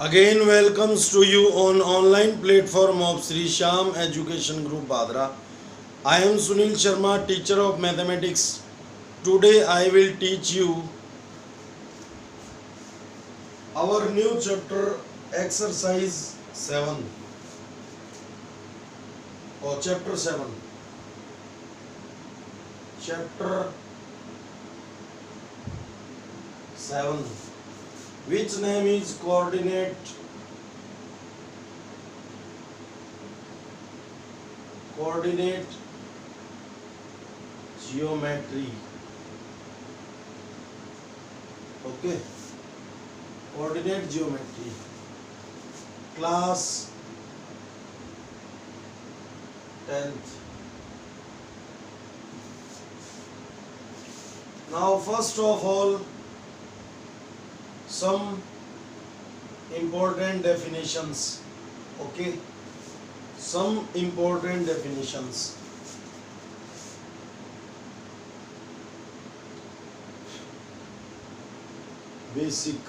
Again, welcomes to you on online platform of Sri Sham Education Group Badra. I am Sunil Sharma, teacher of mathematics. Today I will teach you our new chapter exercise 7 or chapter 7. Chapter 7, which name is coordinate geometry. Okay, coordinate geometry, class 10th. Now first of all, some important definitions. Okay, some important definitions. Basic.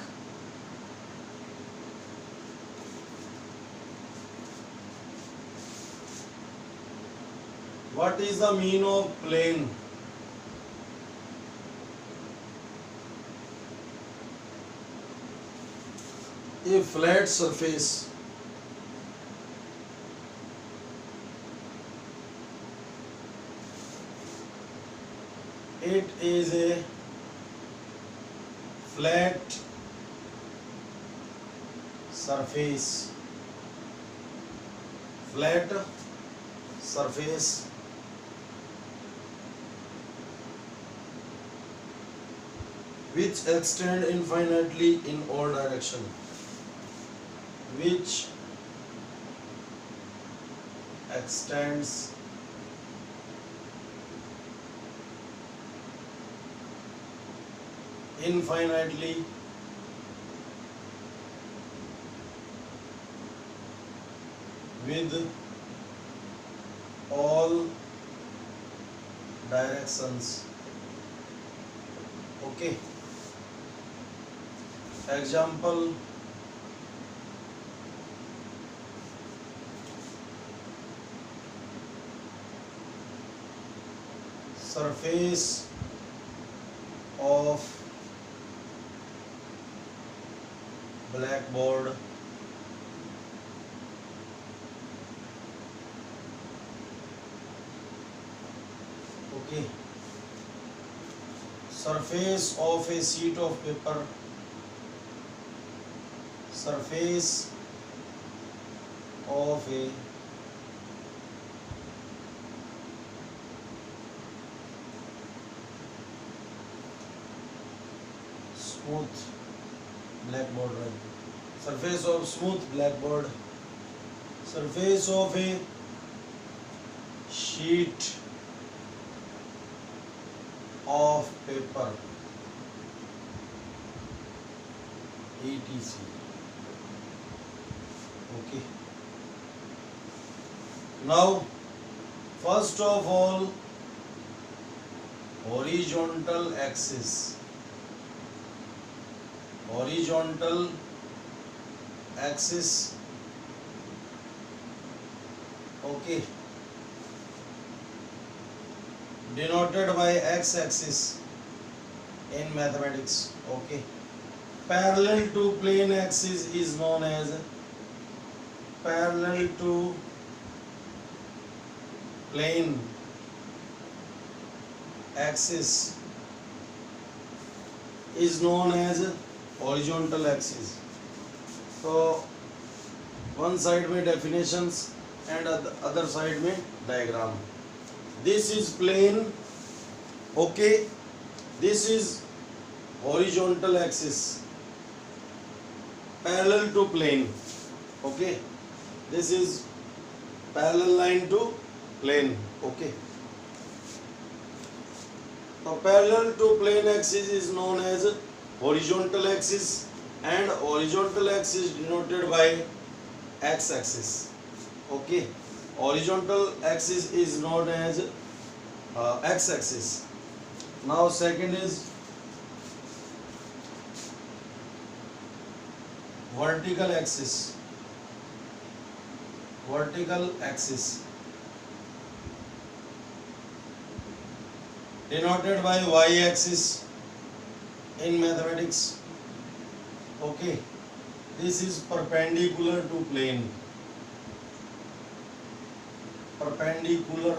What is the meaning of plane? A flat surface it is a flat surface which extend infinitely in all direction, which extends infinitely with all directions. Okay, example, surface of blackboard okay, surface of a sheet of paper, surface of a smooth blackboard, right? Surface of smooth blackboard, surface of a sheet of paper, etc. Okay. Now, first of all, horizontal axis. Horizontal axis. Okay. Denoted by x-axis in mathematics. Okay. Parallel to plane axis is known as parallel to plane axis is known as horizontal axis. So one side में definitions and other side में diagram. This is plane. Okay, this is horizontal axis parallel to plane. Okay, this is parallel line to plane. Okay, so parallel to plane axis is known as horizontal axis, and horizontal axis denoted by x-axis. Okay, horizontal axis is known as x-axis. Now second is vertical axis, vertical axis denoted by y-axis in mathematics. Okay, this is perpendicular to plane, perpendicular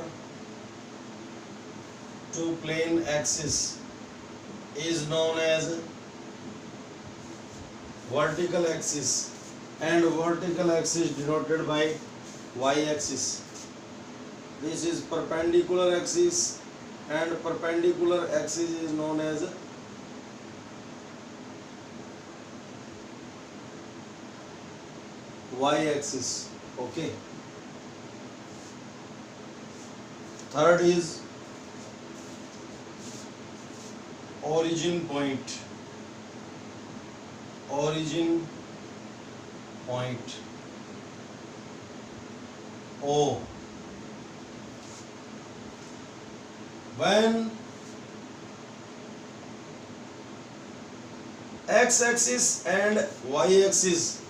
to plane axis is known as vertical axis, and vertical axis denoted by y-axis. This is perpendicular axis, and perpendicular axis is known as y-axis. Okay. Third is origin point, origin point O. When x-axis and y-axis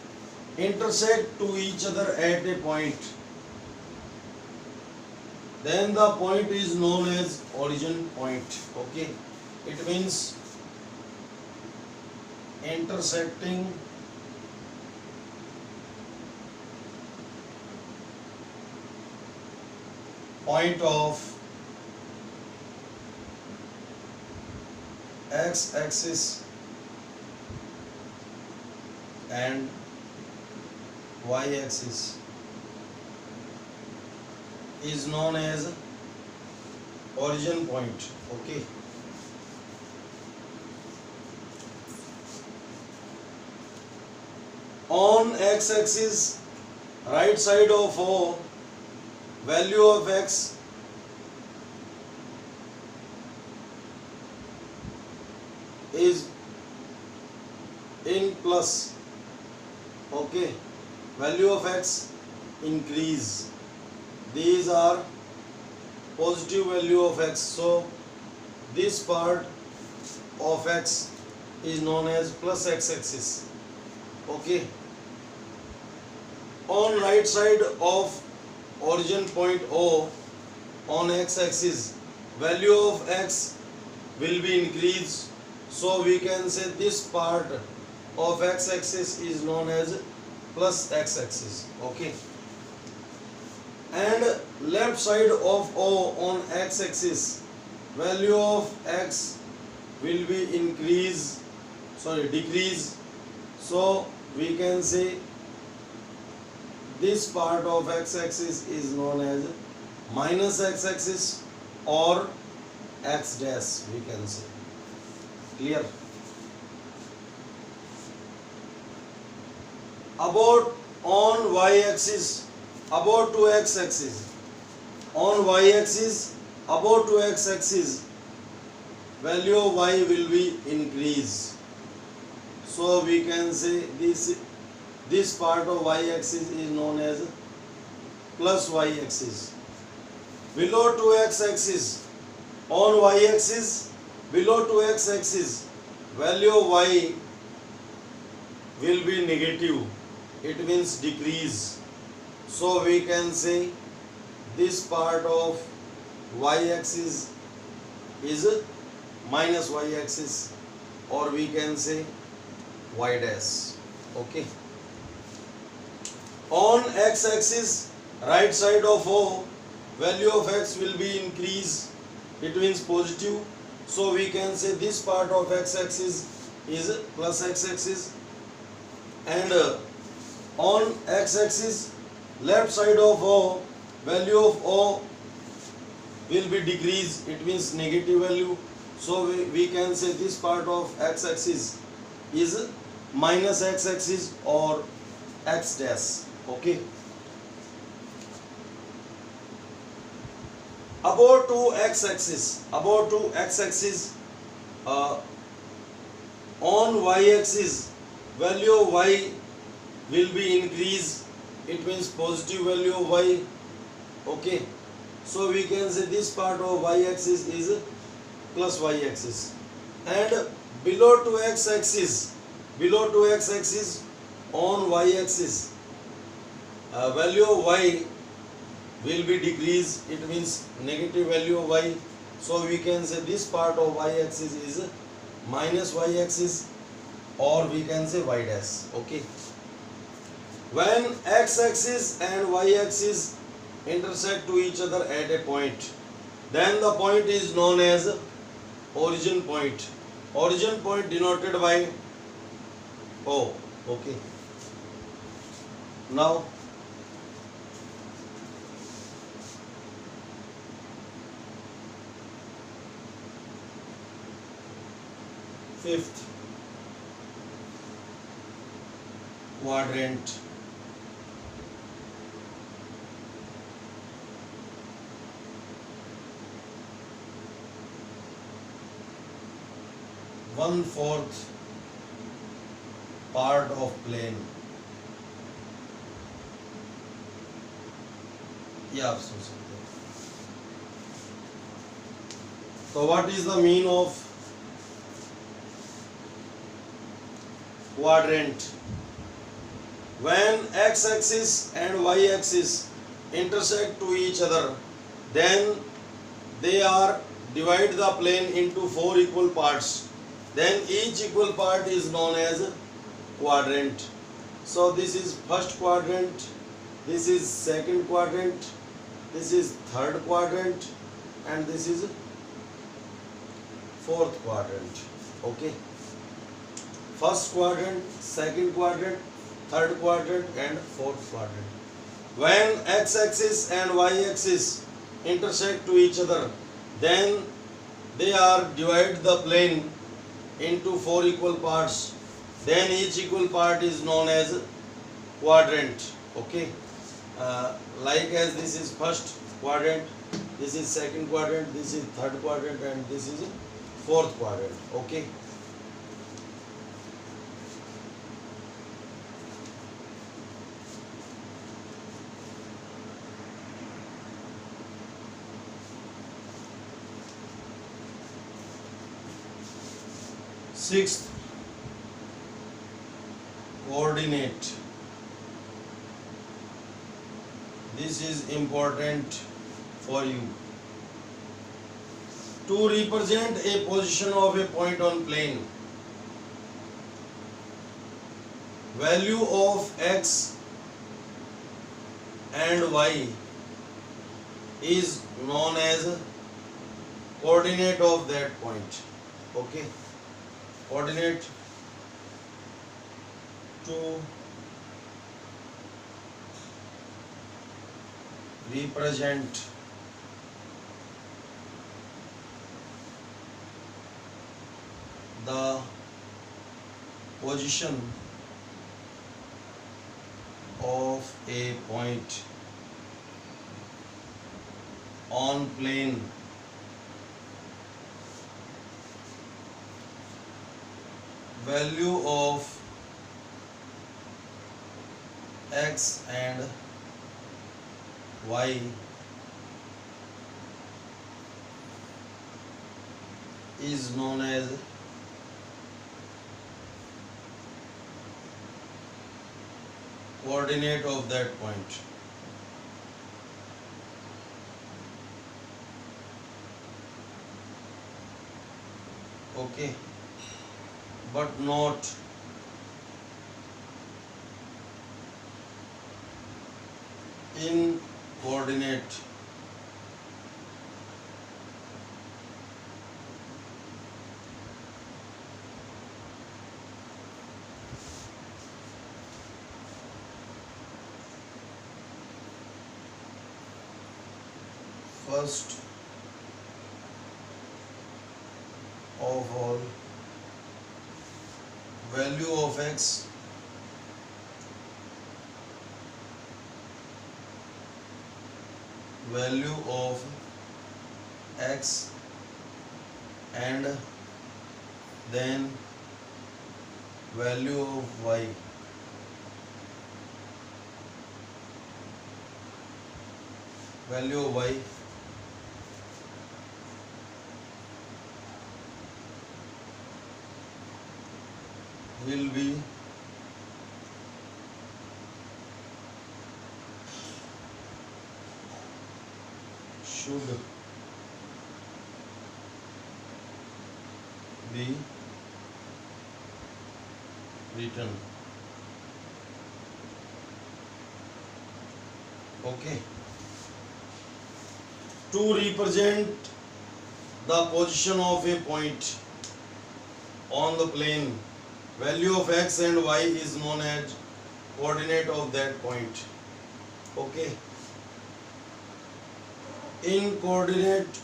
intersect to each other at a point, then the point is known as origin point. Okay, it means intersecting point of x-axis and y-axis is known as origin point. Okay. On x-axis, right side of O, value of x is in plus. Okay, value of x increase. These are positive value of x, so this part of x is known as plus x-axis. Okay, on right side of origin point O, on x-axis, value of x will be increased, so we can say this part of x-axis is known as plus x-axis. Okay, and left side of O on x-axis, value of x will be decrease, so we can say this part of x-axis is known as minus x-axis or x dash, we can say. Clear? About on y-axis, about to x-axis, on y-axis, about to x-axis, value of y will be increased, so we can say this part of y-axis is known as plus y-axis. Below to x-axis, on y-axis, below to x-axis, value of y will be negative, it means decrease, so we can say this part of y-axis is minus y-axis, or we can say y dash. Okay, on x-axis, right side of O, value of x will be increased, it means positive, so we can say this part of x-axis is plus x-axis, and on x-axis, left side of O, value of O will be decreased, it means negative value, so we can say this part of x-axis is minus x-axis or x dash. Okay, about to x-axis, about to x-axis, on y-axis, value of y will be increased, it means positive value of y. Okay, so we can say this part of y-axis is plus y-axis, and below to x-axis, below to x-axis, on y-axis, value of y will be decreased, it means negative value of y. So we can say this part of y-axis is minus y-axis, or we can say y dash. Okay. When x-axis and y-axis intersect to each other at a point, then the point is known as origin point. Origin point denoted by O. Okay. Now fifth quadrant. One-fourth part of plane. Yeah, आप सोच सकते हैं. So what is the mean of quadrant? When x-axis and y-axis intersect to each other, then they are divide the plane into 4 equal parts. Then each equal part is known as quadrant. So this is first quadrant, this is second quadrant, this is third quadrant, and this is fourth quadrant. Okay. First quadrant, second quadrant, third quadrant, and fourth quadrant. When x-axis and y-axis intersect to each other, then they are divide the plane into 4 equal parts. Then each equal part is known as quadrant. Okay. Like as this is first quadrant, this is second quadrant, this is third quadrant, and this is fourth quadrant. Okay. Sixth, coordinate. This is important for you. To represent a position of a point on plane, value of x and y is known as coordinate of that point. Okay. Coordinate to represent the position of a point on plane value of x and y is known as coordinate of that point. Okay, but not in coordinate. First of all, value of x value of x and then value of y. Value of y will be should be written. Okay. To represent the position of a point on the plane, value of x and y is known as coordinate of that point. Okay. In coordinate,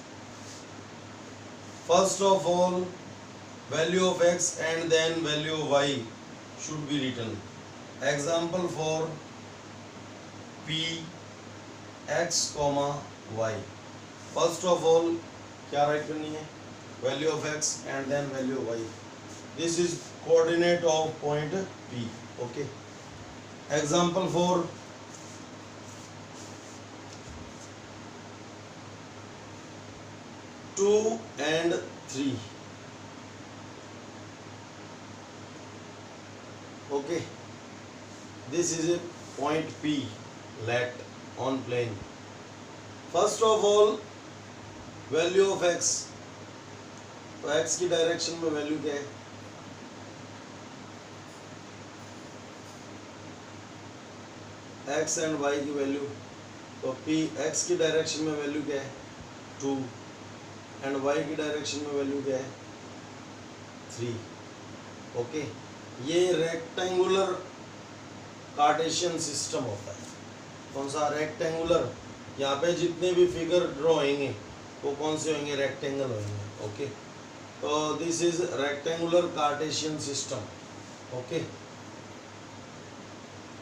first of all, value of x and then value of y should be written. Example for p x comma y. First of all, क्या right करनी है? Value of x and then value of y. This is coordinate of point P. Okay. Example for 2 and 3. Okay. This is a point P let on plane. First of all, value of x. तो x की direction में value क्या है? x and y की value, तो p x की direction में value क्या है? 2 एंड y की डायरेक्शन में वैल्यू क्या है? 3. ओके. ये रेक्टेंगुलर कार्टेशियन सिस्टम होता है. कौन सा? रेक्टेंगुलर. यहाँ पे जितने भी फिगर ड्रॉ होंगे वो कौन से होंगे? रेक्टेंगल होंगे. ओके. तो this is rectangular Cartesian system. Okay.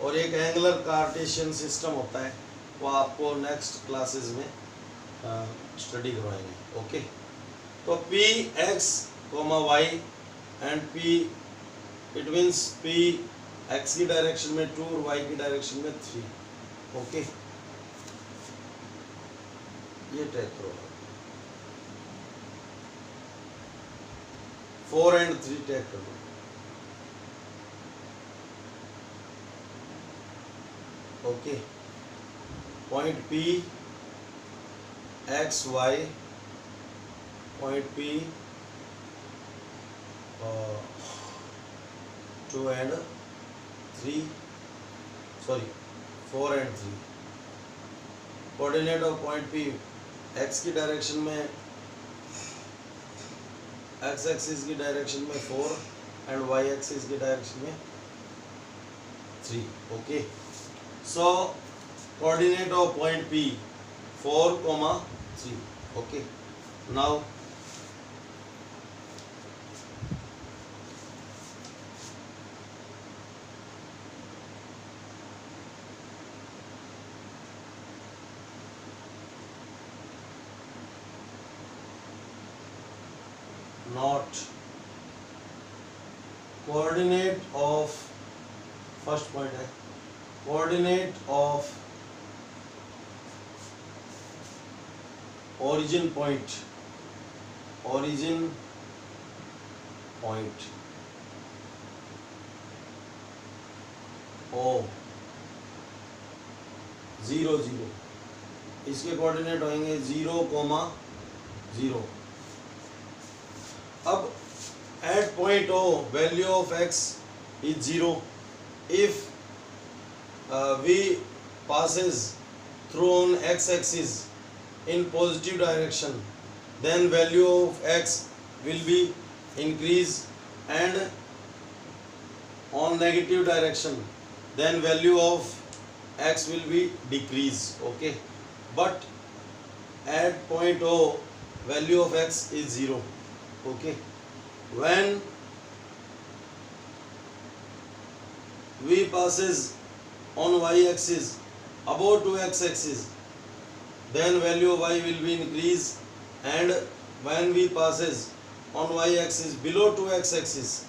और एक एंगुलर कार्टेशियन सिस्टम होता है, वो आपको नेक्स्ट क्लासेस में स्टडी करवाएंगे. ओके. तो P X comma Y and P, it means P X की डायरेक्शन में 2 और वाई की डायरेक्शन में 3. ओके. ये टैग करो. 4 एंड 3 टैग कर दो. Okay. Point P x y, point P 2 and 3, sorry 4 and 3. Coordinate of point P x की डायरेक्शन में, एक्स एक्सिस की डायरेक्शन में 4 एंड वाई एक्सिस की डायरेक्शन में 3. Okay. So coordinate of point P 4, 3. Okay. Now not coordinate of, first point है coordinate of origin point O 0, 0. इसके coordinate होंगे 0, 0. अब at point O value of x is 0 if v passes through on x axis in positive direction, then value of x will be increase, and on negative direction then value of x will be decrease. Okay. But at point O value of x is 0. Okay. When v passes on y axis above to x axis, then value of y will be increase, and when v passes on y axis below to x axis,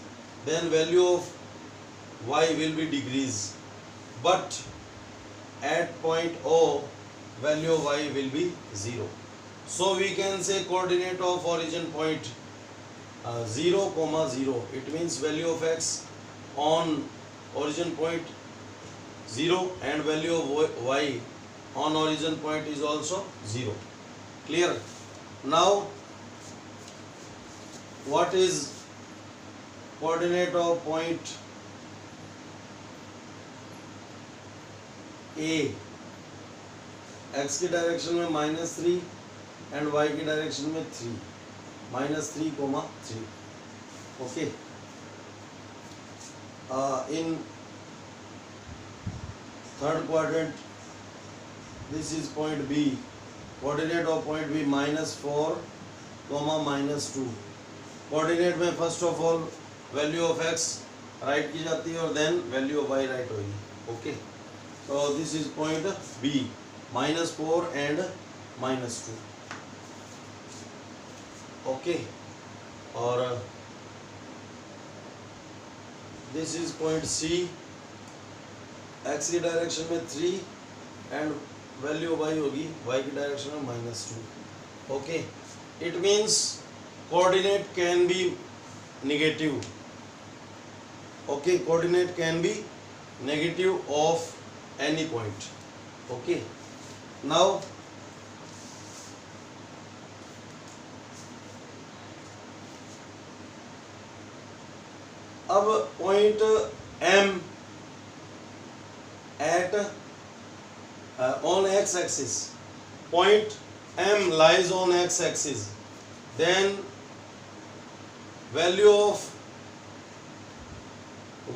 then value of y will be decrease. But at point O value of y will be 0. So we can say coordinate of origin point 0, 0. It means value of x on origin point 0 and value of y on origin point is also 0. Clear? Now what is coordinate of point A? x की direction में -3 and y की direction में 3, -3, 3. Okay. In third quadrant, this is point B. Coordinate of point B -4, -2. Coordinate में first of all value of x write की जाती है और then value of y write होगी. Okay, so this is point B, -4 and -2. Okay, और this is point C, x की direction में 3 and value of y होगी y की डायरेक्शन में -2. Okay, it means coordinate can be negative. Okay, coordinate can be negative of any point. Okay, now अब point M at on x axis, point M lies on x axis, then value of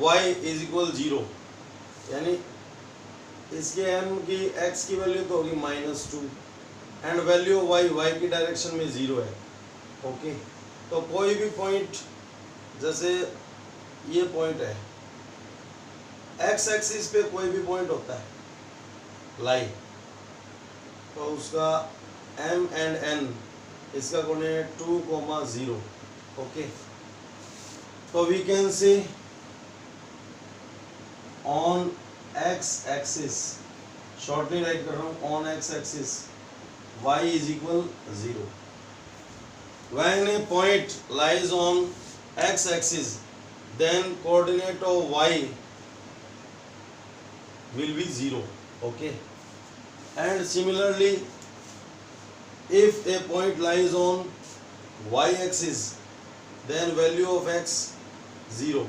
y is equal 0, यानी इसके m की x की value तो होगी -2 and value of y की direction में 0 है. ओके, तो कोई भी पॉइंट, जैसे ये पॉइंट है x एक्सिस पे कोई भी पॉइंट होता है लाई, तो उसका m एंड n इसका कोऑर्डिनेट 2, 0. ओके, तो we can say on x axis, shortly write कर रहा हूँ, on x axis y is equal 0. When a point lies on x axis, then coordinate of y will be 0. Okay, and similarly if a point lies on y axis, then value of x 0.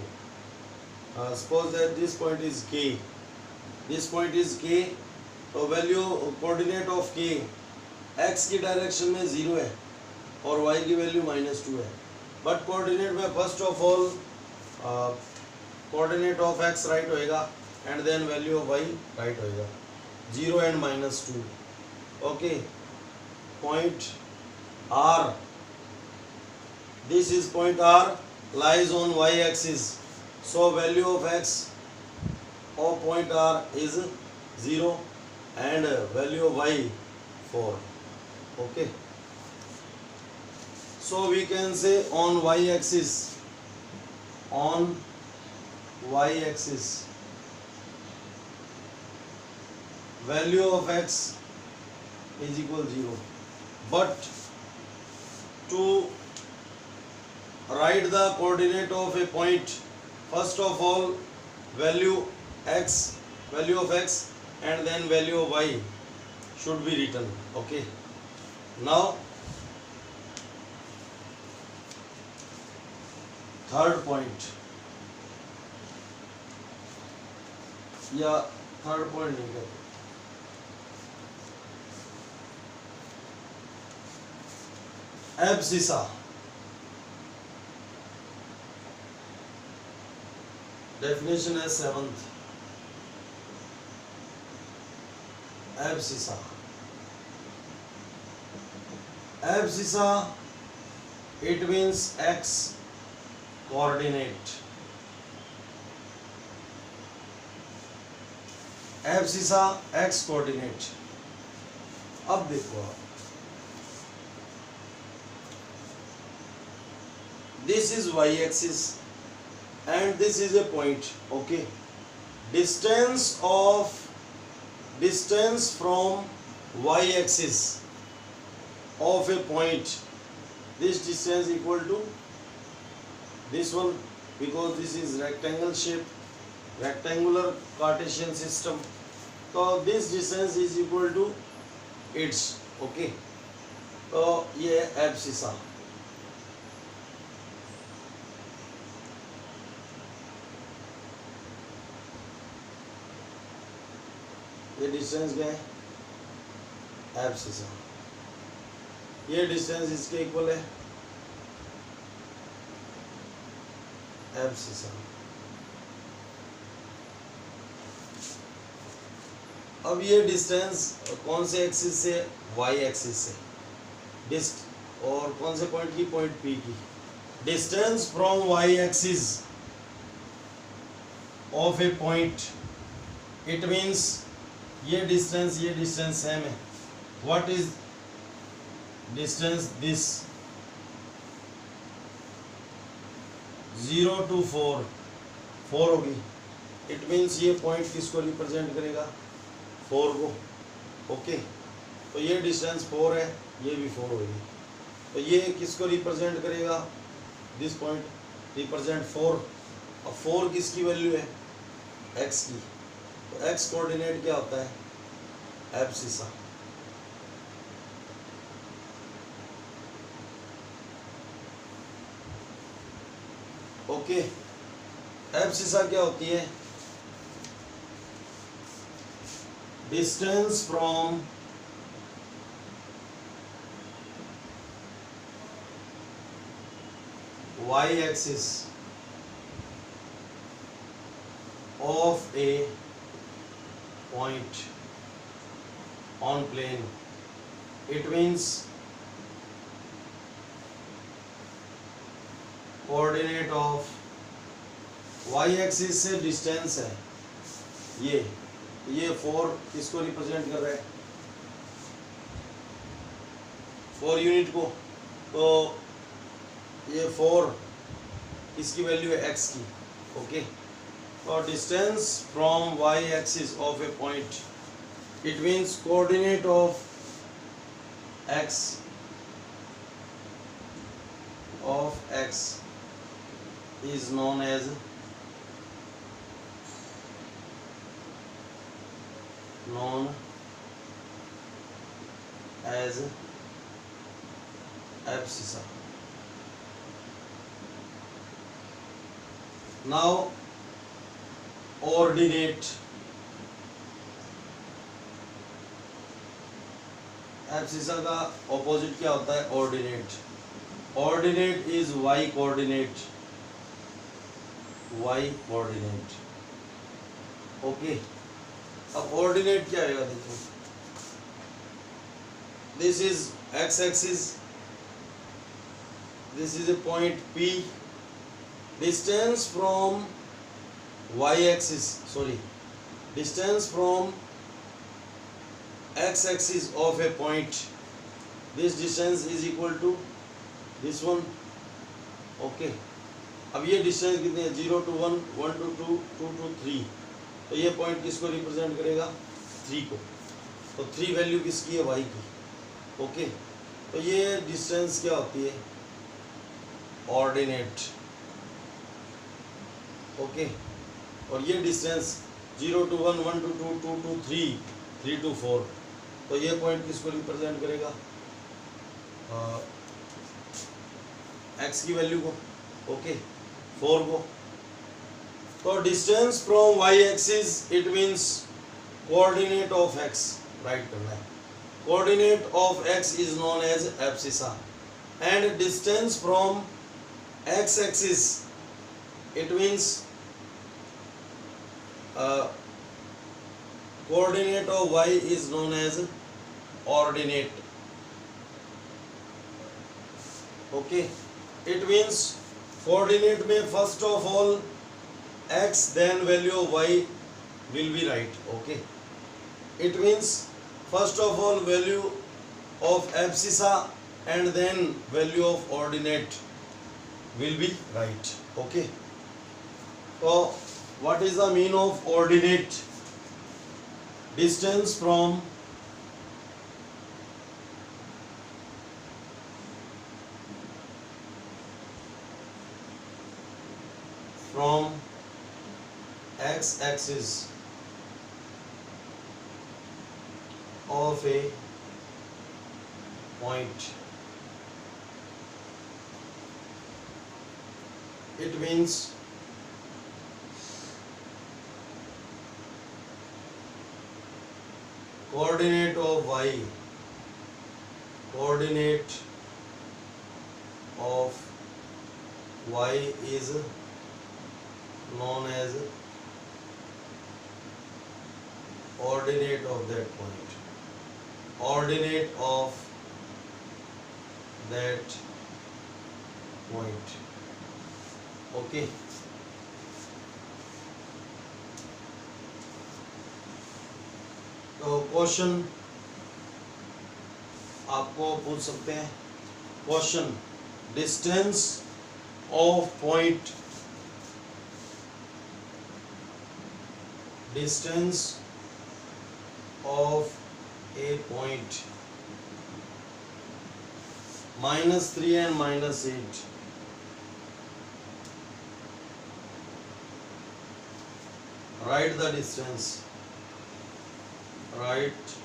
Suppose that this point is k, this point is k, तो value coordinate of k x की direction में 0 है और y की वैल्यू -2 है. But coordinate में first of all coordinate of x write होएगा and then value of y write होएगा, 0 and -2. Okay, point R, this is point R lies on y axis, so value of x of point R is 0 and value of y 4. Okay, so we can say on y axis, value of x is equal 0. But to write the coordinate of a point, first of all value of x and then value of y should be written. Okay, now third point, या third point नहीं कहते, abscissa. Definition है 7th. Abscissa, abscissa it means x coordinate. Abscissa x coordinate. अब देखो आप, this is y axis and this is a point. Okay, distance from y axis of a point, this distance equal to this one, because this is rectangle shape, rectangular Cartesian system, so this distance is equal to its. Okay, तो ये abscissa, ये distance क्या है, abscissa, ये distance इसके equal है, abscissa. अब ये डिस्टेंस कौन से एक्सिस से, वाई एक्सिस से, डिस्ट और कौन से पॉइंट की, पॉइंट पी की। Distance from Y axis of a point, it means ये डिस्टेंस सेम है। What is distance this, 0 to 4 होगी। इट मीन्स ये पॉइंट किसको रिप्रेजेंट करेगा, 4 को। ओके, तो ये डिस्टेंस 4 है, ये भी 4 होगी। तो ये किसको रिप्रेजेंट करेगा, दिस पॉइंट रिप्रेजेंट 4। अब 4 किसकी वैल्यू है, x की। तो x कोऑर्डिनेट क्या होता है, एब्सिसा। ओके, एब्सिसा क्या होती है, distance from y axis of a point on plane, it means coordinate of y axis से डिस्टेंस है ये 4 किसको रिप्रेजेंट कर रहा है, 4 यूनिट को। तो ये 4 इसकी वैल्यू है x की। ओके, तो distance from y axis of a point, it means coordinate of x is known as abscissa. Now ordinate, abscissa का ऑपोजिट क्या होता है, ordinate. Ordinate is y coordinate, okay. अब ऑर्डिनेट क्या आएगा, देखो, this is x axis, this is a point P, distance from y axis, sorry, distance from x axis of a point, this distance is equal to this one. Okay, अब ये distance कितने हैं, 0 to 1, 1 to 2, 2 to 3। तो ये point किसको represent करेगा, 3 को। तो 3 वैल्यू किसकी है, y की। ओके, तो ये डिस्टेंस क्या होती है, ऑर्डिनेट। ओके, और ये distance 0 to 1, 1 to 2, 2 to 3, 3 to 4। तो ये पॉइंट किसको रिप्रेजेंट करेगा, x की वैल्यू को। ओके, 4 को। तो distance from y axis, it means coordinate of x write करना है। Coordinate of x is known as abscissa, and distance from x axis, it means coordinate of y is known as ordinate. Okay, it means coordinate में first of all x then value of y will be right. Okay, it means first of all value of abscissa and then value of ordinate will be right. Okay, so what is the mean of ordinate, distance from x axis of a point. It means coordinate of y, coordinate of y is known as ordinate of that point, ordinate of that point. Okay, तो question आपको पूछ सकते हैं. Question, distance of point, distance of a point -3 and -8. Write the distance. Write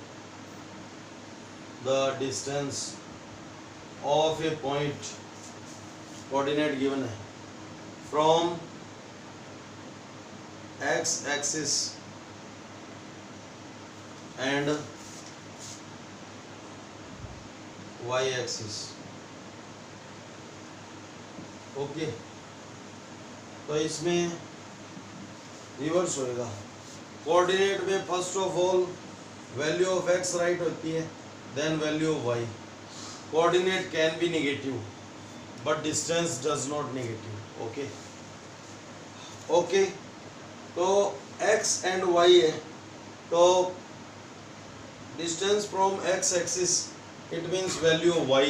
the distance of a point. Coordinate given है from x axis and y axis. Okay, तो इसमें reverse होएगा. Coordinate में first of all value of x write होती है, then value of y. Coordinate can be negative but distance does not negative. Okay okay, तो x and y है, तो distance from x axis it means value of y,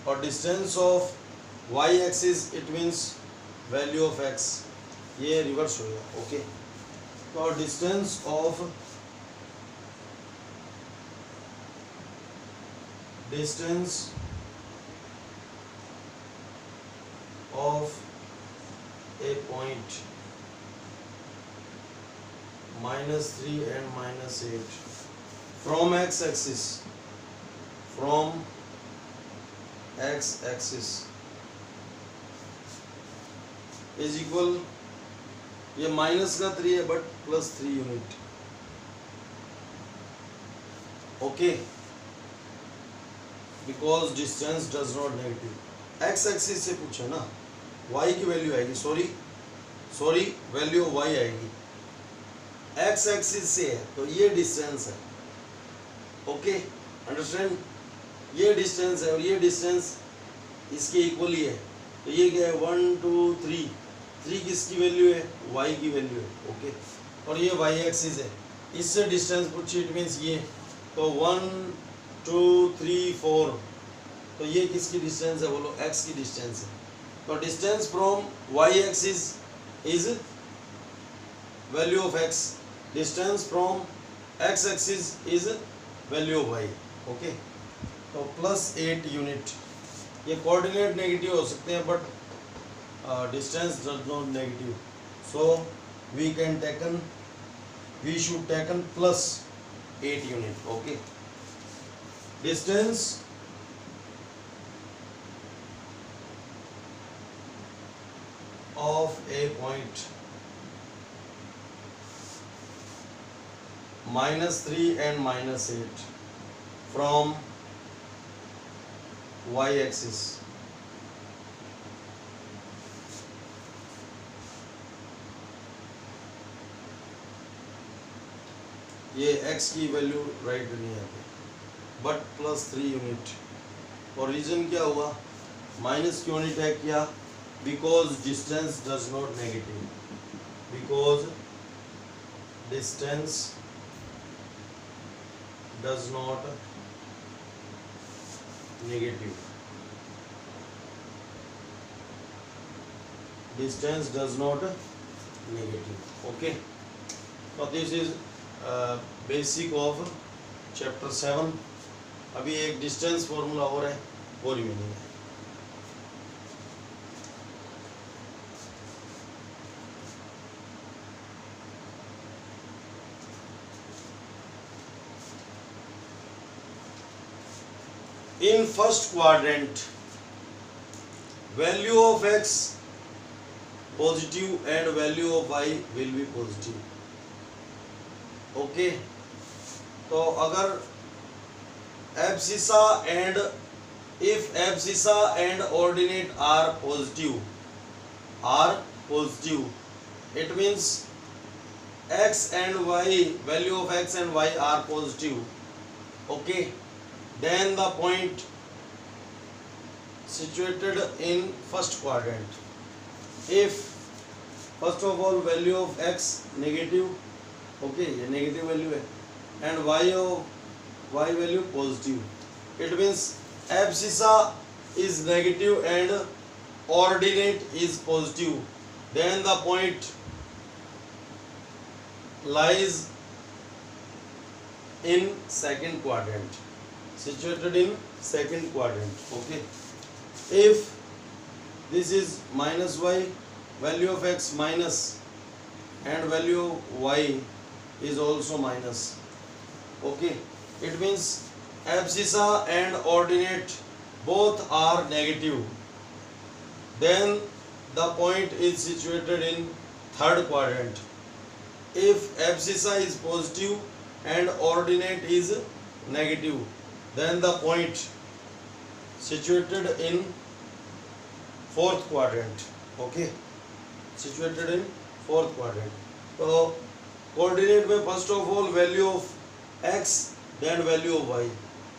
or distance of y axis it means value of x. ये reverse होगा. Okay, तो distance of a point -3 and -8 from x axis is equal, ये minus का 3 है but +3 unit. Okay, because distance does not negative. x axis से पूछा ना, y की वैल्यू आएगी, सॉरी वैल्यू ऑफ y आएगी. x एक्सिस से है तो ये डिस्टेंस है. ओके, अंडरस्टैंड, ये डिस्टेंस है और ये डिस्टेंस इसके इक्वल ही है. तो ये क्या है, 1 2 3, 3 किसकी वैल्यू है, y की वैल्यू है. ओके, और ये y एक्सिस है, इससे डिस्टेंस पूछिए, इट मीन्स ये. तो 1 2 3 4, तो ये किसकी डिस्टेंस है, बोलो x की डिस्टेंस है. तो distance from y axis is value of x, distance from x axis is value of y. Okay, तो +8 यूनिट. ये कोऑर्डिनेट नेगेटिव हो सकते हैं but distance does not negative, so we should taken +8 unit. Okay, distance of a point -3 and -8 from y axis. ये x की वैल्यू write नहीं आती बट +3 यूनिट. और रीजन क्या हुआ, माइनस क्यों नहीं टैग किया, because distance does not negative, because distance does not negative, distance does not negative. Okay, so this is basic of chapter 7. अभी एक डिस्टेंस फॉर्मूला और है, वो रिमेनिंग है. in first quadrant, value of x positive and value of y will be positive. Okay, तो अगर abscissa and if abscissa and ordinate are positive, it means x and y, value of x and y are positive. Okay, then the point situated in first quadrant. If first of all value of x negative, okay, ये negative value है, and y value positive, it means abscissa is negative and ordinate is positive, then the point lies in second quadrant, situated in second quadrant. Okay, if this is minus y, value of x minus, and value of y is also minus. Okay, it means abscissa and ordinate both are negative, then the point is situated in third quadrant. If abscissa is positive and ordinate is negative, then the point situated in fourth quadrant. Okay, situated in fourth quadrant. So coordinate में first of all value of x, then value of y,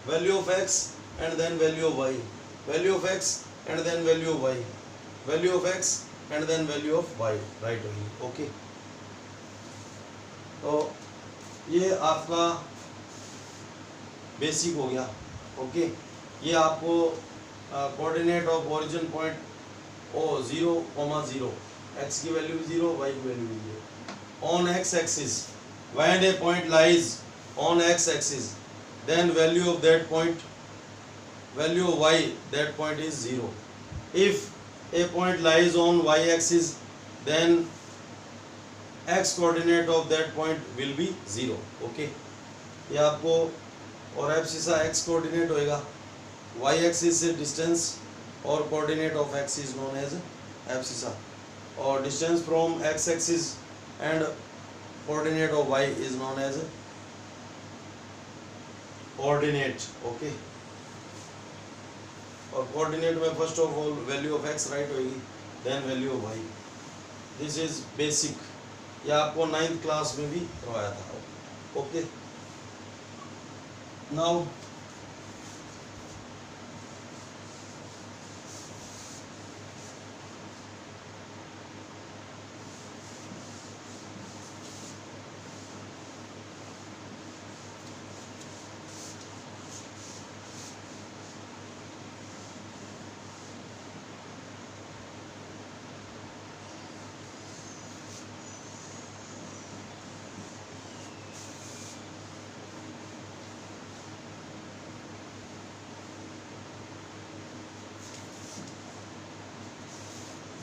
value of x and then value of y, value of x and then value of y, value of x and then value of y, right होगी. Okay, तो ये आपका basic हो गया. Okay, ये आपको coordinate of origin point O 0,0, x की value 0, y की value 0 on x axis. When a point lies on x axis, then value of that point, value of y, that point is 0. If a point lies on y axis, then x coordinate of that point will be 0. Okay, ये आपको, और abscissa x coordinate होएगा, y axis से distance और coordinate of x is known as abscissa, और distance from x axis and coordinate of y is known as coordinate. Okay, और coordinate में first of all value of x write होगी, then value of y. This is basic, ये आपको 9th class में भी करवाया था. Okay, now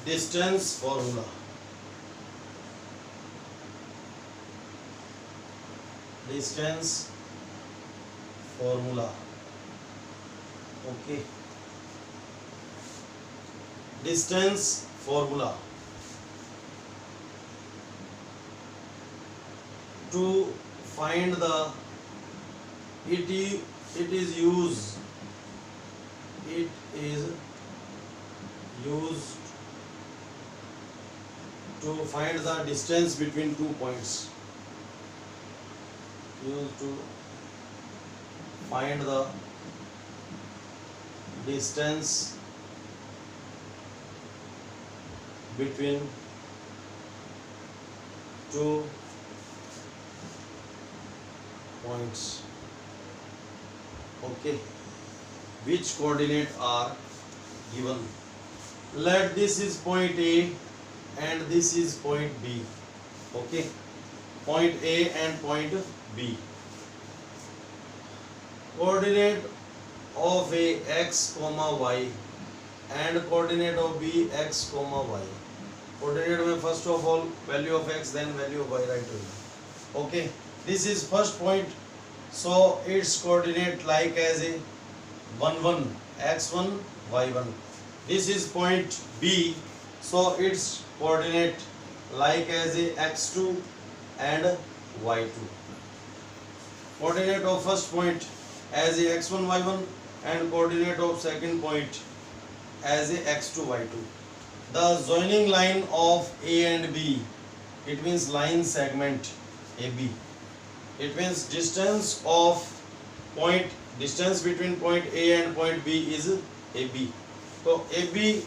distance formula. Distance formula. Okay, distance formula. To find the it is used to find the distance between 2 points. Used to find the distance between 2 points. Okay, which coordinate are given. Let this is point A and this is point B. Okay, point A and point B. Coordinate of A x comma y and coordinate of B x comma y. Coordinate में first of all value of x, then value of y right away. Okay, this is first point, so its coordinate like as a 1 1 x1 y1. This is point B, so its coordinate like as a x2 and y2. Coordinate of first point as a x1 y1 and coordinate of second point as a x2 y2. The joining line of A and B, it means line segment AB. It means distance between point A and point B is AB. तो AB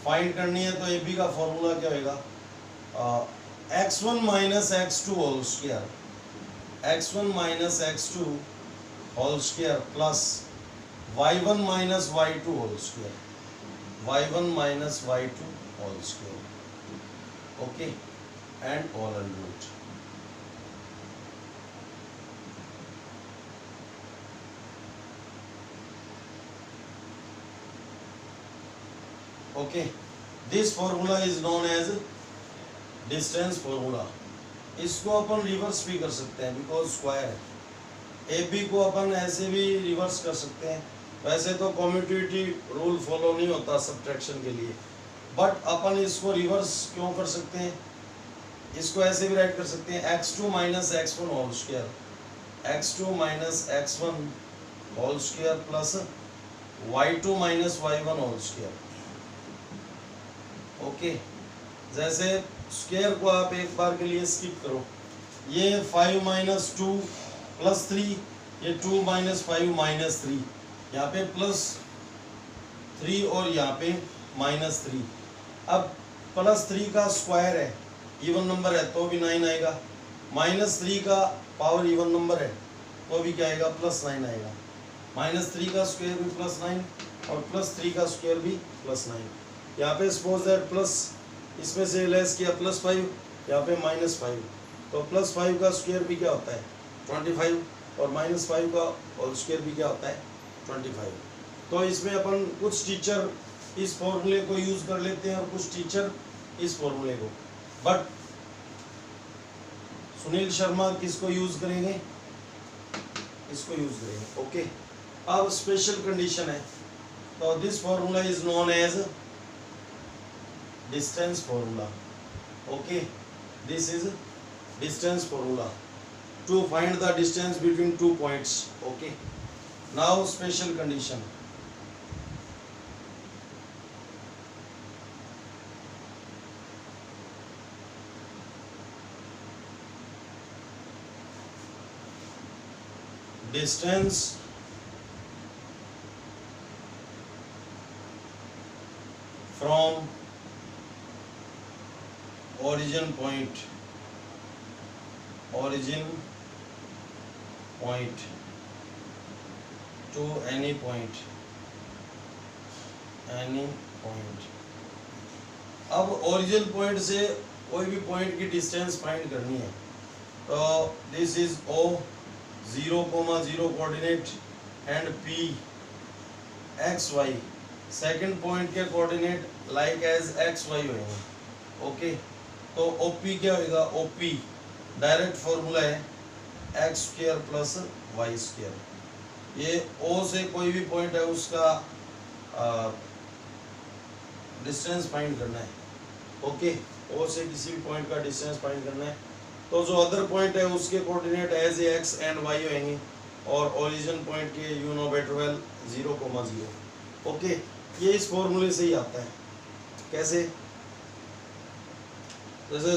find करनी है, तो AB का formula क्या होगा? x1 minus x2 whole square, x1 minus x2 whole square plus y1 minus y2 whole square, y1 minus y2 whole square. Okay, and all under root. Okay, this formula is known as distance formula. इसको अपन reverse भी कर सकते हैं because square है. A B को अपन ऐसे भी रिवर्स कर सकते हैं. वैसे तो कम्यूटेटिव रूल फॉलो नहीं होता सब्ट्रैक्शन के लिए, बट अपन इसको रिवर्स क्यों कर सकते हैं? इसको ऐसे भी राइट कर सकते हैं x2 minus x1 whole square, x2 minus x1 whole square plus y2 minus y1 whole square. Okay, जैसे स्क्वायर को आप एक बार के लिए स्किप करो. ये 5 माइनस 2 प्लस 3, ये 2 माइनस 5 माइनस 3, यहाँ पे प्लस 3 और यहाँ पे माइनस 3. अब प्लस 3 का स्क्वायर है, इवन नंबर है तो भी 9 आएगा. माइनस 3 का पावर इवन नंबर है तो भी क्या आएगा? प्लस 9 आएगा. माइनस 3 का स्क्वायर भी प्लस 9 और प्लस 3 का स्क्वायर भी प्लस 9. यहाँ पे सपोज दैट प्लस, इसमें से लेस किया प्लस 5, यहाँ पे माइनस 5, तो प्लस 5 का स्क्वायर भी क्या होता है? 25, और माइनस 5 का होल स्क्वायर भी क्या होता है? 25. तो इसमें अपन कुछ टीचर इस फॉर्मूले को यूज कर लेते हैं और कुछ टीचर इस फॉर्मूले को. बट सुनील शर्मा किसको यूज करेंगे? इसको यूज करेंगे. ओके, अब स्पेशल कंडीशन है, तो this formula is known as distance formula. Okay, this is distance formula to find the distance between two points. Okay, now special condition. Distance from origin point to any point. अब origin point से कोई भी point की distance find करनी है, तो this is O 0,0 coordinate and P x y. Second point के coordinate like as x y होंगे. ओके, तो OP क्या होगा? OP डायरेक्ट फॉर्मूला है x square plus y square. ये O से कोई भी पॉइंट है उसका डिस्टेंस फाइंड करना है. ओके, O से किसी भी पॉइंट का डिस्टेंस फाइंड करना है, तो जो अदर पॉइंट है उसके coordinate as a x and y होंगे, और ओरिजिन पॉइंट के you know better well 0,0. Okay, ये इस फॉर्मूले से ही आता है. कैसे? जैसे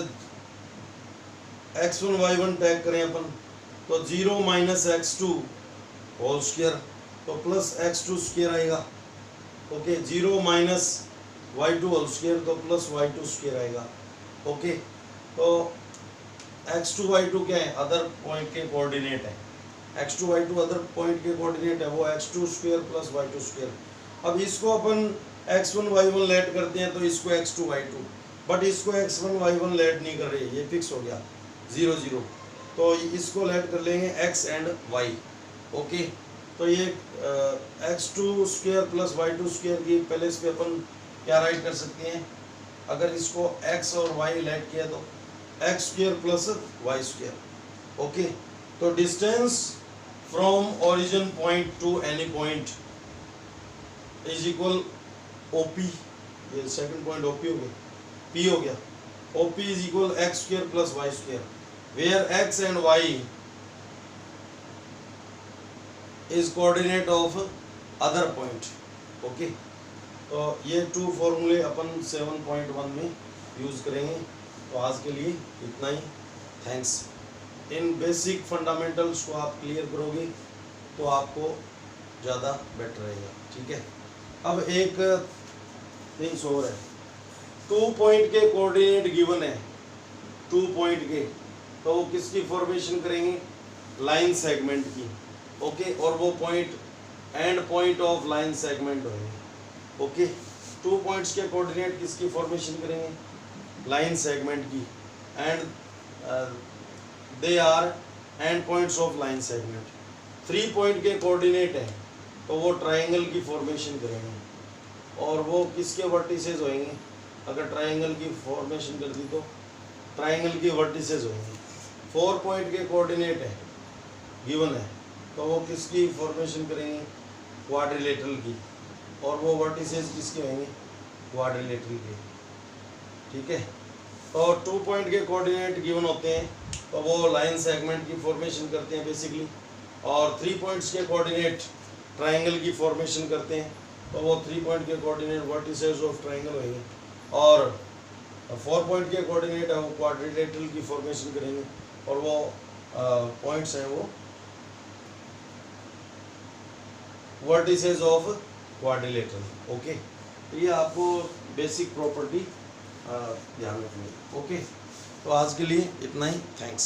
x1 y1 टैग करें अपन, तो 0 माइनस x2 होल स्क्वायर, तो प्लस x2 स्क्वायर आएगा. Okay, 0 minus y2 whole square, तो प्लस y2 स्क्वायर आएगा. ओके, तो x2 y2 क्या है? अदर पॉइंट के कोऑर्डिनेट है. x2 y2 अदर पॉइंट के कोऑर्डिनेट है, वो x2 square plus y2 square. अब इसको अपन x1 y1 लेट करते हैं, तो इसको x2 y2, बट इसको x1 y1 लेट नहीं कर रहे, ये फिक्स हो गया 0 0, तो इसको लेट कर लेंगे x एंड y. ओके, तो ये x2 square plus y2 square की प्लेस पे अपन क्या राइट कर सकते हैं? अगर इसको x और y लेट किया तो x square plus y square. Okay, तो distance from origin point to any point is equal OP, ये सेकंड पॉइंट ओपी हो गया, पी हो गया, OP is equal x square plus y square, where x and y is coordinate of other point. Okay, तो ये 2 फॉर्मूले अपन 7.1 में use करेंगे। तो आज के लिए इतना ही, थैंक्स। इन बेसिक फंडामेंटल्स को आप क्लियर करोगे तो आपको ज़्यादा बेटर रहेगा, ठीक है। अब एक थिंग्स और है, 2 पॉइंट के कोऑर्डिनेट गिवन है, 2 पॉइंट के, तो वो किसकी फॉर्मेशन करेंगे, लाइन सेगमेंट की। ओके, और वो point end point of line segment होंगे। ओके, 2 पॉइंट्स के कोऑर्डिनेट किसकी फॉर्मेशन करेंगे, लाइन सेगमेंट की, and they are end points of line segment. 3 point के कोऑर्डिनेट हैं तो वो ट्राइंगल की फॉर्मेशन करेंगे, और वो किसके वर्टिसेस होंगे, अगर ट्राइंगल की फॉर्मेशन कर दी तो ट्राइंगल की वर्टिसेस होंगे। 4 पॉइंट के कोऑर्डिनेट है गिवन है तो वो किसकी फॉर्मेशन करेंगे, क्वाड्रिलेटरल की, और वो वर्टिसेस किसके होंगे, क्वाड्रिलेटरल के, ठीक है। तो 2 पॉइंट के कोऑर्डिनेट गिवन होते हैं तो वो लाइन सेगमेंट की फॉर्मेशन करते हैं बेसिकली, और 3 पॉइंट्स के कोऑर्डिनेट ट्राइंगल की फॉर्मेशन करते हैं तो वो 3 पॉइंट के कोऑर्डिनेट वर्टिसेस ऑफ ट्राइंगल होंगे, और 4 पॉइंट के कोऑर्डिनेट है वो क्वाड्रिलेटरल की फॉर्मेशन करेंगे, और वो पॉइंट्स हैं वो वर्टिसेस ऑफ क्वाड्रिलेटरल। ओके, तो ये आपको बेसिक प्रॉपर्टी ध्यान रखनी है। ओके, तो आज के लिए इतना ही, थैंक्स।